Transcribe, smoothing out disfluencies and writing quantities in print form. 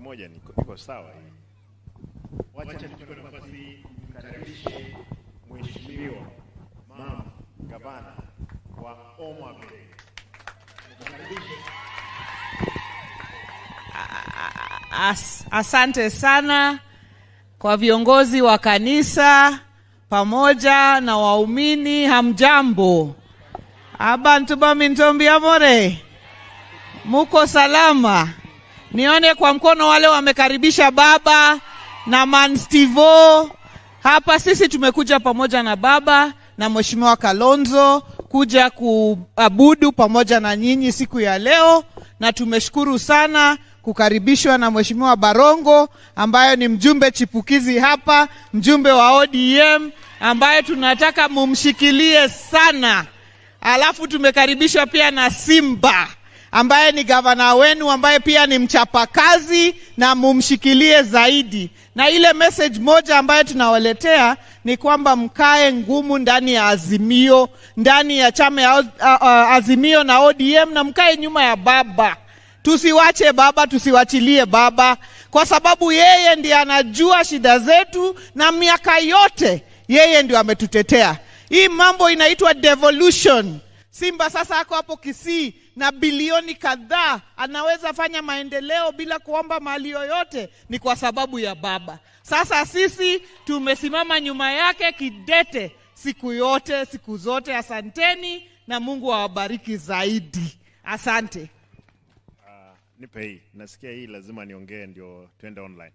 moja niko sawa hii. Wacha nichukue nafasi hii kumkaribishe Mheshimiwa Mama Gavana wa Homa Bay. Asante sana kwa viongozi wa kanisa pamoja na waumini. Hamjambo? Abantu bamintombi amore, muko salama? Nione kwa mkono wale wamekaribisha baba na Manstivo. Hapa sisi tumekuja pamoja na baba na Mheshimiwa Kalonzo kuja kuabudu pamoja na nyinyi siku ya leo, na tumeshukuru sana kukaribishwa na Mheshimiwa Barongo ambaye ni mjumbe chipukizi hapa, mjumbe wa ODM ambaye tunataka mumshikilie sana. Alafu tumekaribishwa pia na Simba ambaye ni gavana wenu ambaye pia ni mchapakazi, na mumshikilie zaidi. Na ile message moja ambayo tunawaletea ni kwamba mkae ngumu ndani ya Azimio, ndani ya chama ya Azimio na ODM, na mkae nyuma ya baba. Tusiwache baba, tusiwachilie baba, kwa sababu yeye ndiye anajua shida zetu, na miaka yote yeye ndiye ametutetea. Hii mambo inaitwa devolution. Simba sasa ako hapo Kisii na bilioni kadhaa, anaweza fanya maendeleo bila kuomba mali yoyote, ni kwa sababu ya baba. Sasa sisi tumesimama nyuma yake kidete siku yote, siku zote. Asanteni na Mungu awabariki zaidi. Asante. Nipe hii. Nasikia hii lazima niongee ndio tuende online.